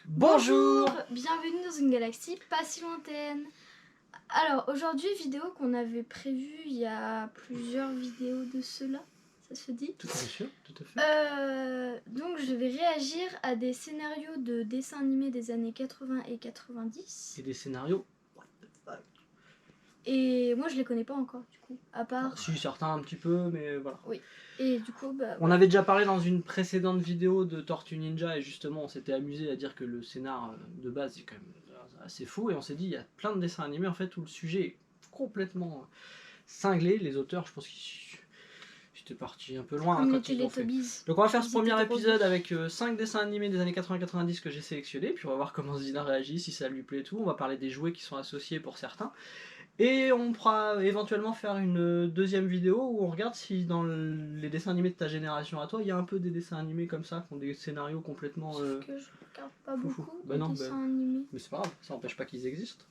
Bonjour. Bienvenue dans une galaxie pas si lointaine. Alors aujourd'hui, vidéo qu'on avait prévue il y a plusieurs vidéos de cela, ça se dit? Tout à fait, tout à fait. Donc je vais réagir à des scénarios de dessins animés des années 80 et 90. Et des scénarios. What the fuck. Et moi je les connais pas encore du coup, à part... Si, certains un petit peu, mais voilà. Oui. Et du coup, bah... On avait déjà parlé dans une précédente vidéo de Tortue Ninja et justement on s'était amusé à dire que le scénar de base est quand même assez fou et on s'est dit il y a plein de dessins animés en fait où le sujet est complètement cinglé. Les auteurs, je pense qu'ils étaient partis un peu loin comme quand ils ont fait. Donc on va faire ce premier épisode avec 5 dessins animés des années 80-90 que j'ai sélectionnés, puis on va voir comment Zina réagit, si ça lui plaît et tout. On va parler des jouets qui sont associés pour certains. Et on pourra éventuellement faire une deuxième vidéo où on regarde si dans les dessins animés de ta génération à toi, il y a un peu des dessins animés comme ça, qui ont des scénarios complètement... Sauf que je regarde pas beaucoup bah de non, dessins animés. Mais c'est pas grave, ça n'empêche pas qu'ils existent.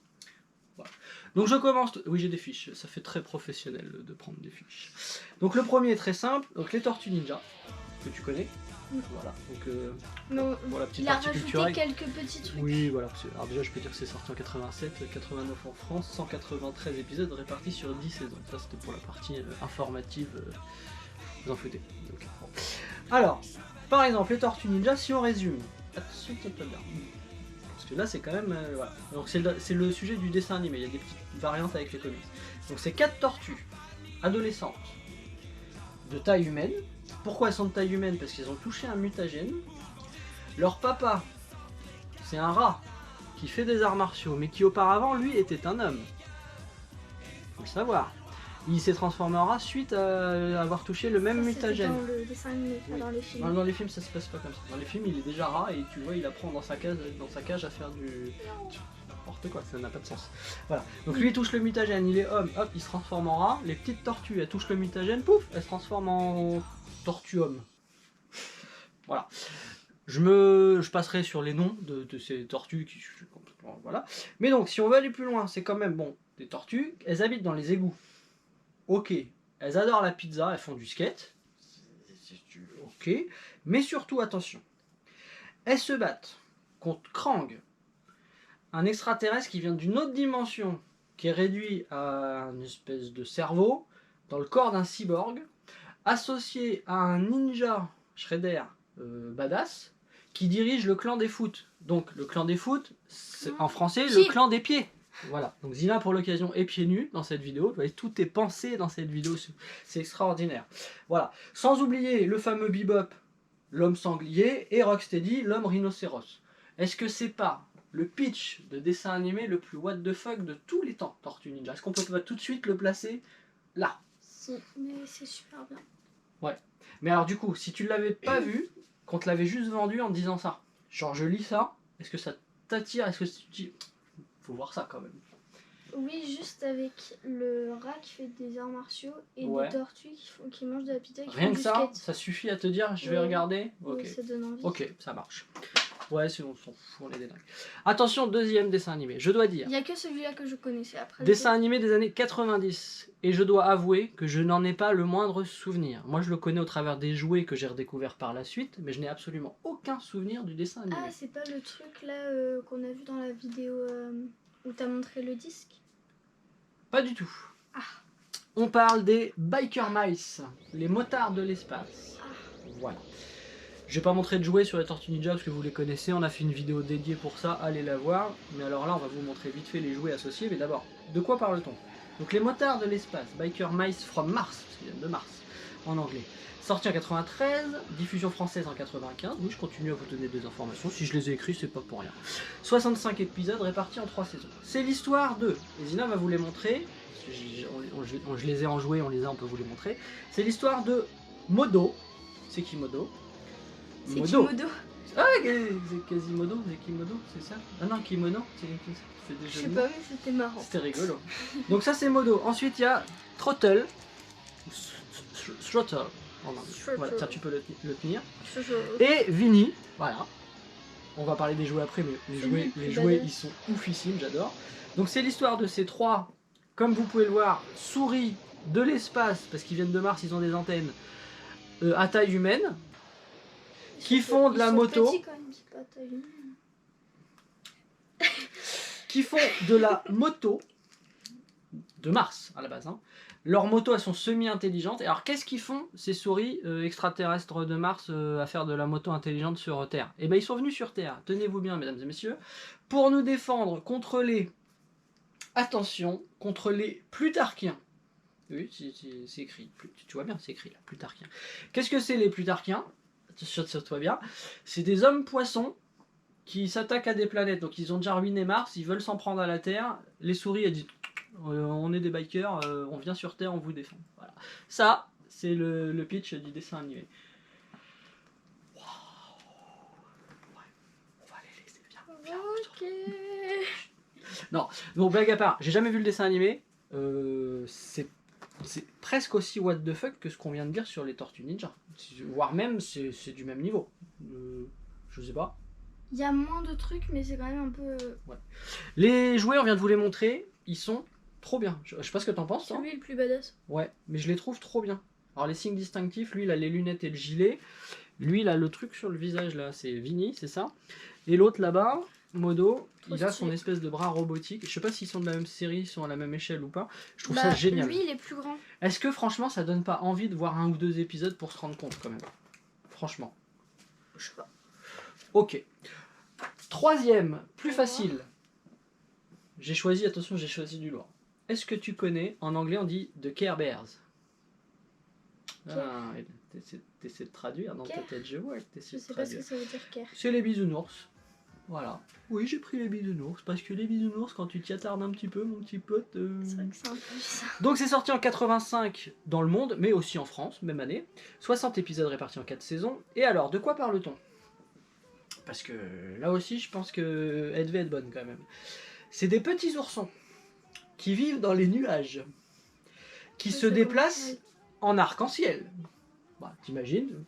Voilà. Donc je commence... Oui, j'ai des fiches, ça fait très professionnel de prendre des fiches. Donc le premier est très simple, donc les Tortues Ninja, que tu connais. Voilà, donc voilà, petite il a partie rajouté culturelle. quelques petits trucs. Oui, voilà. Alors déjà, je peux dire que c'est sorti en 87, 89 en France, 193 épisodes répartis sur 10 saisons. Ça, c'était pour la partie informative. Vous en foutez. Donc, bon. Alors, par exemple, les Tortues Ninja, si on résume. Attention, parce que là, c'est quand même... voilà. Donc c'est le sujet du dessin animé. Il y a des petites variantes avec les comics. Donc c'est 4 tortues adolescentes de taille humaine. Pourquoi elles sont de taille humaine? Parce qu'ils ont touché un mutagène. Leur papa, c'est un rat qui fait des arts martiaux, mais qui auparavant, lui, était un homme. Faut le savoir. Il s'est transformé en rat suite à avoir touché le même mutagène. Dans le dessin animé, pas dans les films. Non, dans les films, ça se passe pas comme ça. Dans les films, il est déjà rat et tu vois, il apprend dans sa cage à faire du... N'importe quoi, ça n'a pas de sens. Voilà. Donc lui, il touche le mutagène, il est homme, hop, il se transforme en rat. Les petites tortues, elles touchent le mutagène, pouf, elles se transforment en tortue-homme. Voilà. Je passerai sur les noms de ces tortues qui complètement... Voilà. Mais donc, si on veut aller plus loin, c'est quand même, bon, des tortues, elles habitent dans les égouts. Ok. Elles adorent la pizza, elles font du skate. Ok. Mais surtout, attention. Elles se battent contre Krang, un extraterrestre qui vient d'une autre dimension, qui est réduit à une espèce de cerveau, dans le corps d'un cyborg, associé à un ninja Shredder badass, qui dirige le clan des foot. Donc le clan des foot, c'est en français le clan des pieds. Voilà, donc Zina pour l'occasion est pieds nus dans cette vidéo, tout est pensé dans cette vidéo, c'est extraordinaire. Voilà, sans oublier le fameux Bebop, l'homme sanglier, et Rocksteady, l'homme rhinocéros. Est-ce que c'est pas le pitch de dessin animé le plus what the fuck de tous les temps, Tortue Ninja? Est-ce qu'on peut pas tout de suite le placer là? Si, mais c'est super bien. Ouais, mais alors du coup, si tu l'avais pas vu, qu'on te l'avait juste vendu en te disant ça, genre je lis ça, est-ce que ça t'attire? Est-ce que tu dis, faut voir ça quand même? Oui, juste avec le rat qui fait des arts martiaux et des tortues qui mangent de la pizza. Rien que ça, ça suffit à te dire je vais regarder? Ok. Oui, ça donne envie. Ok, ça marche. Ouais, on s'en fout, on est des dingues. Attention, deuxième dessin animé, je dois dire. Il n'y a que celui-là que je connaissais après. Dessin animé des années 90. Et je dois avouer que je n'en ai pas le moindre souvenir. Moi, je le connais au travers des jouets que j'ai redécouverts par la suite, mais je n'ai absolument aucun souvenir du dessin animé. Ah, c'est pas le truc là qu'on a vu dans la vidéo où t'as montré le disque? Pas du tout. Ah. On parle des Biker Mice, les motards de l'espace. Ah. Voilà. Je vais pas montrer de jouets sur les Tortues Ninja parce que vous les connaissez, on a fait une vidéo dédiée pour ça, allez la voir. Mais alors là, on va vous montrer vite fait les jouets associés. Mais d'abord, de quoi parle-t-on? Donc les motards de l'espace, Biker Mice from Mars, parce qu'ils viennent de Mars, en anglais. Sorti en 93, diffusion française en 95. Oui, je continue à vous donner des informations. Si je les ai écrits, c'est pas pour rien. 65 épisodes répartis en 3 saisons. C'est l'histoire de... Et Zina va vous les montrer. Je les ai en jouets, on peut vous les montrer. C'est l'histoire de Modo. C'est qui Modo? C'est Kimodo. Ah, c'est Quasimodo, c'est Kimodo, c'est ça? Ah non, Kimono, c'est des jeux de mots. Je sais pas, mais c'était marrant. C'était rigolo. Donc ça c'est Modo. Ensuite il y a Trottle. Throttle. Voilà, tiens, tu peux le tenir. Et Vinny, voilà. On va parler des jouets après, mais les jouets ils sont oufissimes, j'adore. Donc c'est l'histoire de ces trois, comme vous pouvez le voir, souris de l'espace, parce qu'ils viennent de Mars, ils ont des antennes, à taille humaine, qui font de la moto. Petits quand même, c'est pas taille humaine. qui font de la moto de Mars à la base. Hein. Leurs motos, elles sont semi-intelligentes. Et alors, qu'est-ce qu'ils font, ces souris extraterrestres de Mars, à faire de la moto intelligente sur Terre? Eh bien, ils sont venus sur Terre, tenez-vous bien, mesdames et messieurs, pour nous défendre contre les... Attention, contre les Plutarchiens. Oui, c'est écrit. Tu vois bien, c'est écrit là, Plutarchiens. Qu'est-ce que c'est les Plutarchiens? Assure-toi bien. C'est des hommes poissons qui s'attaquent à des planètes. Donc ils ont déjà ruiné Mars, ils veulent s'en prendre à la Terre. Les souris, elles disent on est des bikers, on vient sur Terre, on vous défend. Voilà. Ça, c'est le pitch du dessin animé. Wow. Ouais. On va les laisser bien. Ok. Non, bon, blague à part, j'ai jamais vu le dessin animé. C'est presque aussi what the fuck que ce qu'on vient de dire sur les Tortues Ninja. Voire même, c'est du même niveau. Je sais pas. Il y a moins de trucs, mais c'est quand même un peu... Ouais. Les jouets, on vient de vous les montrer, ils sont trop bien. Je sais pas ce que t'en penses, C'est toi. lui le plus badass. Ouais, mais je les trouve trop bien. Alors les signes distinctifs, lui il a les lunettes et le gilet. Lui il a le truc sur le visage là, c'est Vinny, c'est ça. Et l'autre là-bas, Modo, Trop il a stylé. son espèce de bras robotique. Je sais pas s'ils sont de la même série, ils sont à la même échelle ou pas. Je trouve Bah, ça génial. lui, il est plus grand. Est-ce que franchement ça donne pas envie de voir un ou deux épisodes pour se rendre compte quand même? Franchement. Je sais pas. Ok. Troisième, plus Au revoir. facile. J'ai choisi du lourd. Est-ce que tu connais, en anglais on dit The Care Bears? Ah, t'essaies de traduire dans ta Care. tête, je vois que t'essaies Je de sais pas ce traduire. que ça veut dire care. C'est les bisounours. Voilà. Oui, j'ai pris les bisounours, parce que les bisounours, quand tu t'y attardes un petit peu, mon petit pote... C'est vrai que c'est un peu ça. Donc c'est sorti en 85 dans le monde, mais aussi en France, même année. 60 épisodes répartis en 4 saisons. Et alors, de quoi parle-t-on? Parce que là aussi, je pense que elle devait être bonne quand même. C'est des petits oursons qui vivent dans les nuages, qui Oui, se ça déplacent commence en arc-en-ciel. Bah, t'imagines?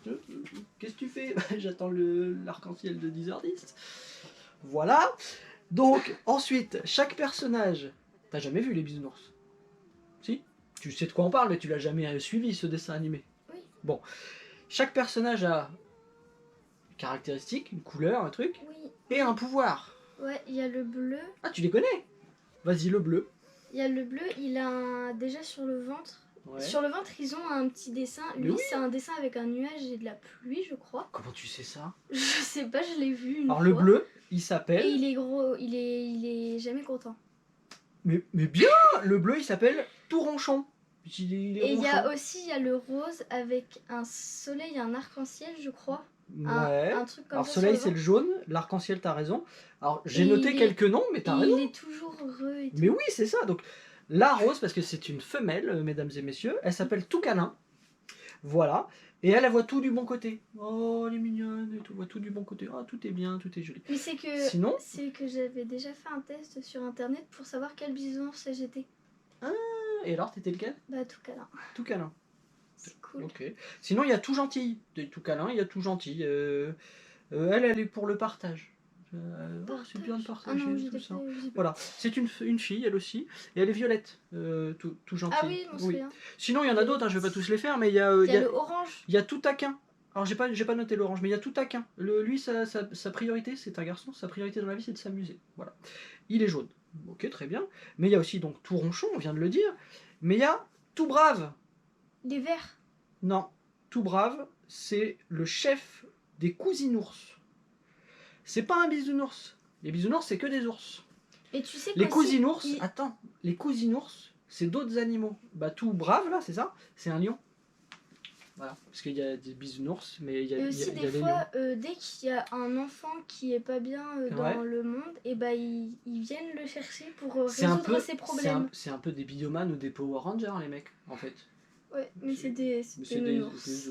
Qu'est-ce que tu fais? J'attends l'arc-en-ciel de 10h10. Voilà. Donc, ensuite, chaque personnage... T'as jamais vu les bisounours? Si? Tu sais de quoi on parle, mais tu l'as jamais suivi, ce dessin animé. Oui. Bon. Chaque personnage a une caractéristique, une couleur, un truc, Oui. et un pouvoir. Ouais, il y a le bleu. Ah, tu les connais? Vas-y, le bleu. Il y a le bleu, il a déjà sur le ventre. Ouais. Sur le ventre, ils ont un petit dessin. Mais Lui, oui. c'est un dessin avec un nuage et de la pluie, je crois. Comment tu sais ça? Je sais pas, je l'ai vu une Alors, fois. le bleu, il Et s'appelle... il est gros, il est jamais content. Mais bien! Le bleu, il s'appelle Touronchon. Il est Et il y a ronchon. aussi il y a le rose avec un soleil, un arc-en-ciel, je crois. Ouais. Un truc comme Alors, ça. soleil, sur c'est le le jaune. L'arc-en-ciel, t'as raison. Alors, j'ai Et noté il est- quelques noms, mais t'as ventre. raison. Il est toujours heureux et tout. Mais oui, c'est ça. Donc, la rose, parce que c'est une femelle, mesdames et messieurs, elle s'appelle Toucanin. Voilà. Et elle voit tout du bon côté. Oh, elle est mignonne et tout. Voit tout du bon côté. Ah, tout est bien, tout est joli. Mais c'est que, Sinon, j'avais déjà fait un test sur internet pour savoir quel bisounours j'étais. et alors, t'étais lequel? Bah, tout câlin. Toucanin. C'est cool. Ok. Sinon, il y a tout gentil. Tout câlin, il y a tout gentil. Elle est pour le partage. C'est bien de partager Ah non, tout j'étais ça. pas. Voilà, c'est une fille, elle aussi, et elle est violette, tout gentille. Ah oui, je m'en souviens. Sinon, il y en a d'autres, hein, je vais pas tous les faire, mais il y a, Il y a le orange. il y a tout taquin. Alors, j'ai pas noté l'orange, mais il y a tout taquin. Lui, sa priorité, c'est un garçon, sa priorité dans la vie, c'est de s'amuser. Voilà. Il est jaune. Ok, très bien. Mais il y a aussi donc tout ronchon, on vient de le dire. Mais il y a tout brave. Les verts. Non, tout brave, c'est le chef des cousinours. C'est pas un bisounours. Les bisounours, c'est que des ours. Et tu sais Les qu'aussi, cousinours, attends, les cousinours, c'est d'autres animaux. Bah, tout brave, là, c'est ça? C'est un lion. Voilà, parce qu'il y a des bisounours, mais il y a, Et il y aussi, a des des fois, lions. dès qu'il y a un enfant qui est pas bien dans le monde, et bah, ils viennent le chercher pour résoudre ses problèmes. C'est un peu des biomanes ou des Power Rangers, les mecs, en fait. Ouais, mais c'est des ours.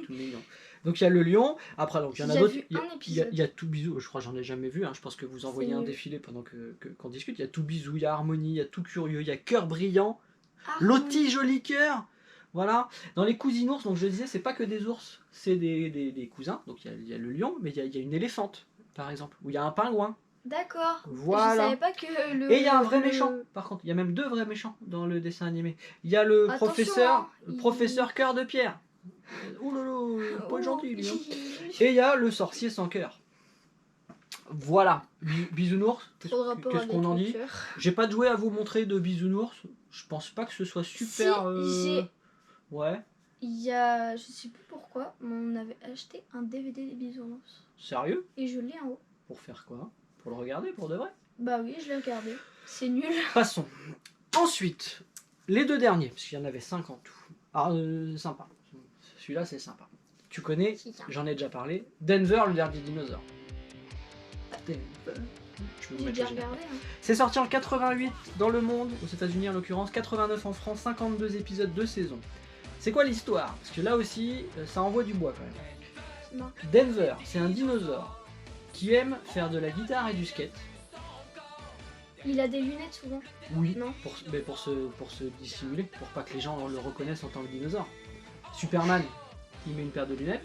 Tout mignons. Donc il y a le lion, après donc il y en a d'autres. Il y a tout bisou, je crois que j'en ai jamais vu, hein. Je pense que vous envoyez un défilé pendant qu'on discute. Il y a tout bisou, il y a harmonie, il y a tout curieux, il y a cœur brillant, Loti joli cœur. Voilà. Dans les cousinours, donc je disais, c'est pas que des ours, c'est des cousins. Donc il y a le lion, mais il y a une éléphante, par exemple, ou il y a un pingouin. D'accord. Voilà. Je savais pas que le. Et il y a un vrai méchant, par contre. Il y a même 2 vrais méchants dans le dessin animé. Il y a le professeur cœur de pierre. Oh là là, pas gentil lui. Hein. Et il y a le sorcier sans cœur. Voilà, bisounours, Trop de rapport qu'est-ce avec qu'on en le dit? cœur. J'ai pas de jouet à vous montrer de bisounours. Je pense pas que ce soit super. Si, j'ai- Ouais, Il y a, je sais plus pourquoi, mais on avait acheté un DVD des bisounours. sérieux? Et je l'ai en haut. Pour faire quoi? Pour le regarder pour de vrai? Bah oui, je l'ai regardé. C'est nul. Passons. Ensuite, les deux derniers, parce qu'il y en avait 5 en tout. Ah, sympa. Celui-là, c'est sympa. Tu connais, j'en ai déjà parlé, Denver, le dernier dinosaure. Denver. Je peux vous J'ai mettre déjà le générique. regardé. Hein. C'est sorti en 88 dans le monde, aux États-Unis en l'occurrence, 89 en France, 52 épisodes de saison. C'est quoi l'histoire? Parce que là aussi, ça envoie du bois quand même. C'est marrant. Denver, c'est un dinosaure qui aime faire de la guitare et du skate. Il a des lunettes souvent. Oui, Non. pour se dissimuler, pour pas que les gens le reconnaissent en tant que dinosaure. Superman, il met une paire de lunettes.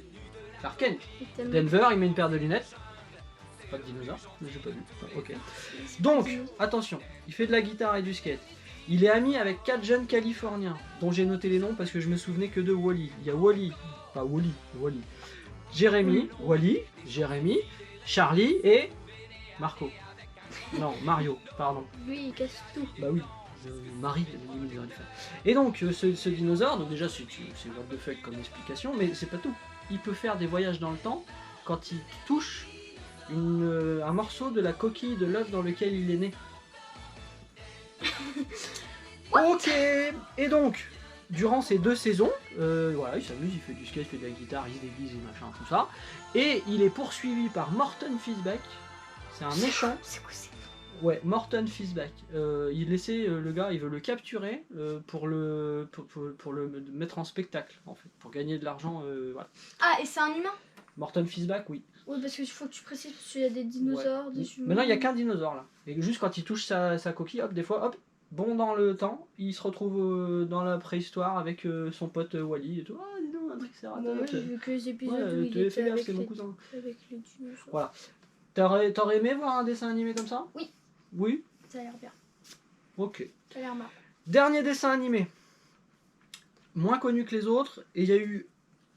Clark Kent, Il t'aime. Denver, il met une paire de lunettes. Pas de dinosaure, j'ai pas vu. Ok. Donc, attention, il fait de la guitare et du skate. Il est ami avec 4 jeunes Californiens, dont j'ai noté les noms parce que je me souvenais que de Wally. Il y a Wally, pas Wally, Wally. Jérémy, Wally, Jérémy, Charlie et Marco. Non, Mario, pardon. Lui, il casse tout. Bah oui, Marie, limite, j'aurais dû faire. Et donc, ce dinosaure, donc déjà, c'est what the fuck comme explication, mais c'est pas tout. Il peut faire des voyages dans le temps quand il touche un morceau de la coquille de l'œuf dans lequel il est né. Ok. Et donc, durant ces 2 saisons, voilà, il s'amuse, il fait du skate, il fait de la guitare, il se déguise, et machin, tout ça. Et il est poursuivi par Morton Fishback. C'est un méchant. C'est quoi c'est? Ouais, Morton Fishback. Il essaie, le gars, il veut le capturer pour le mettre en spectacle, en fait, pour gagner de l'argent. Voilà. Ah, et c'est un humain? Morton Fishback, oui. Oui, parce qu'il faut que tu précises, parce qu'il y a des dinosaures, Ouais. des humains. Maintenant, il n'y a qu'un dinosaure là. Et juste quand il touche sa coquille, hop, des fois, hop, bon dans le temps, il se retrouve dans la préhistoire avec son pote Wally et tout. Ah, dis donc, un Bon, moi, triceratops. j'ai vu que les épisodes Ouais, où il tu avais était fait gaffe, avec c'est mon les, cousin. avec les dinosaures. Voilà. T'aurais aimé voir un dessin animé comme ça? Oui. Oui? Ça a l'air bien. Ok. Ça a l'air marrant. Dernier dessin animé. Moins connu que les autres, et il y a eu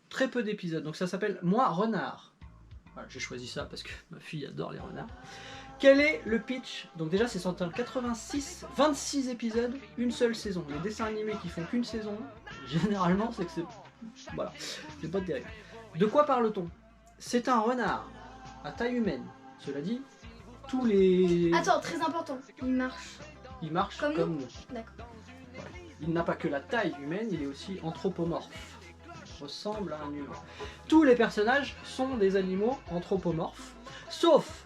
très peu d'épisodes. Donc ça s'appelle Moi Renard. Voilà, j'ai choisi ça parce que ma fille adore les renards. Quel est le pitch? Donc déjà c'est sorti en 86, 26 épisodes, une seule saison. Les dessins animés qui font qu'une saison, généralement c'est que c'est... Voilà, c'est pas terrible. De quoi parle-t-on? C'est un renard à taille humaine. Cela dit, tous les... Attends, très important. Il marche. Il marche Comme comme nous. nous. D'accord. Il n'a pas que la taille humaine, il est aussi anthropomorphe. Ressemble à un humain. Tous les personnages sont des animaux anthropomorphes, sauf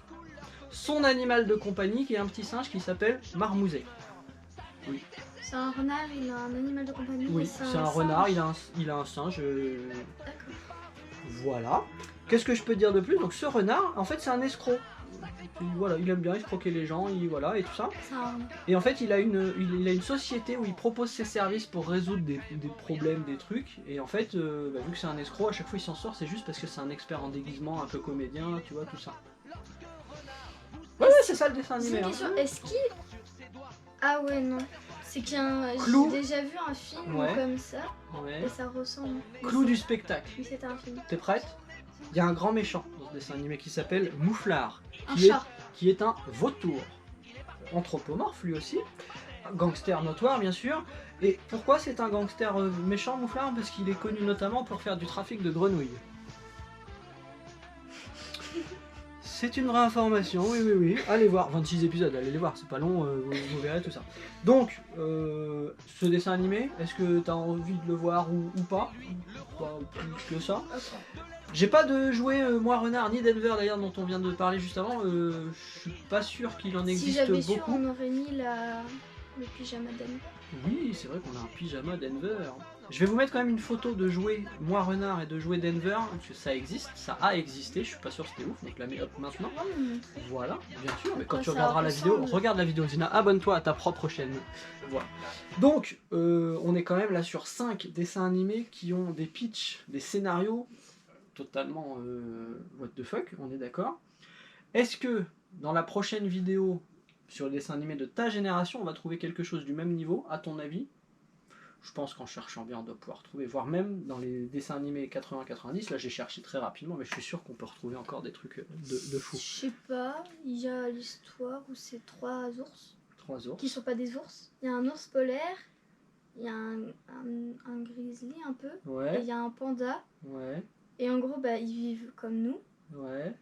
son animal de compagnie qui est un petit singe qui s'appelle Marmouzet. Oui, C'est un renard, il a un animal de compagnie. oui, et c'est un renard, il a un singe. D'accord. Voilà. Qu'est-ce que je peux dire de plus? Donc ce renard, en fait, c'est un escroc. Voilà, il aime bien escroquer les gens, voilà, et tout ça. C'est un renard. Et en fait, il a une société où il propose ses services pour résoudre des problèmes, des trucs. Et en fait, vu que c'est un escroc, à chaque fois il s'en sort, c'est juste parce que c'est un expert en déguisement, un peu comédien, tu vois, tout ça. Ouais, c'est ça le dessin C'est animé. une Hein. question. Est-ce qu'il. Ah ouais, non. C'est qu'un. Clou. J'ai déjà vu un film Ouais. comme ça, Ouais. et ça ressemble. Clou du spectacle. Oui, c'était un film. T'es prête? Il y a un grand méchant dans ce dessin animé qui s'appelle Mouflard, Un qui chat. qui est un vautour. Anthropomorphe lui aussi. Gangster notoire bien sûr. Et pourquoi c'est un gangster méchant Mouflard? Parce qu'il est connu notamment pour faire du trafic de grenouilles. C'est une vraie information, oui, oui, oui. Allez voir, 26 épisodes, allez les voir, c'est pas long, vous verrez tout ça. Donc, ce dessin animé, est-ce que t'as envie de le voir ou pas? Pas plus que ça. J'ai pas de jouet Moi Renard ni Denver d'ailleurs dont on vient de parler juste avant, je suis pas sûr qu'il en Si existe j'avais su, beaucoup. on aurait mis le pyjama d'Anne. Oui, c'est vrai qu'on a un pyjama Denver. Je vais vous mettre quand même une photo de jouet Moi Renard et de jouet Denver, parce que ça existe, ça a existé, je suis pas sûr que c'était ouf, donc la mets hop maintenant. On va me montrer. Voilà, bien sûr, mais quand quoi tu ça regarderas la vidéo, ressemble. regarde la vidéo Zina, abonne-toi à ta propre chaîne. Voilà. Donc, on est quand même là sur 5 dessins animés qui ont des pitchs, des scénarios totalement what the fuck, on est d'accord. Est-ce que dans la prochaine vidéo sur les dessins animés de ta génération, on va trouver quelque chose du même niveau, à ton avis? Je pense qu'en cherchant bien, on doit pouvoir trouver, voire même dans les dessins animés 80-90, là j'ai cherché très rapidement, mais je suis sûr qu'on peut retrouver encore des trucs de fou. Je sais pas, il y a l'histoire où c'est 3 ours 3 ours. qui sont pas des ours. Il y a un ours polaire, il y a un grizzly un peu, et Ouais, il y a un panda. ouais, Et en gros, bah, ils vivent comme nous. ouais.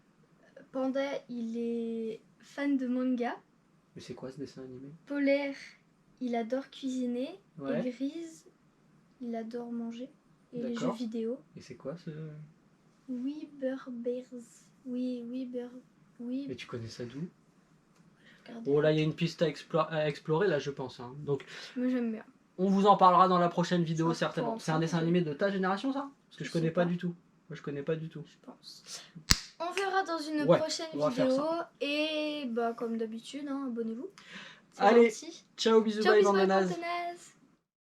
Panda, il est fan de manga. Mais c'est quoi ce dessin animé? Polaire, il adore cuisiner. Ouais. Et Grise, il adore manger. Et les jeux D'accord. vidéo. Et c'est quoi ce... Weberbears. Oui. Et tu connais ça d'où? Regardez. Oh là, il y a une piste à explorer là, je pense. Hein. Donc, Moi, j'aime bien. on vous en parlera dans la prochaine vidéo, Ça certainement. prend- C'est un dessin animé de ta génération, ça? Parce que je Je connais sais pas pas. du tout. Moi, je connais pas du tout. Je pense. On verra dans une Ouais, prochaine on va faire vidéo. Et bah, comme d'habitude, hein, abonnez-vous. C'est Allez, gentil. ciao, bisous, Ciao, bye, bisous, bande de bye, nazes. bande de nazes.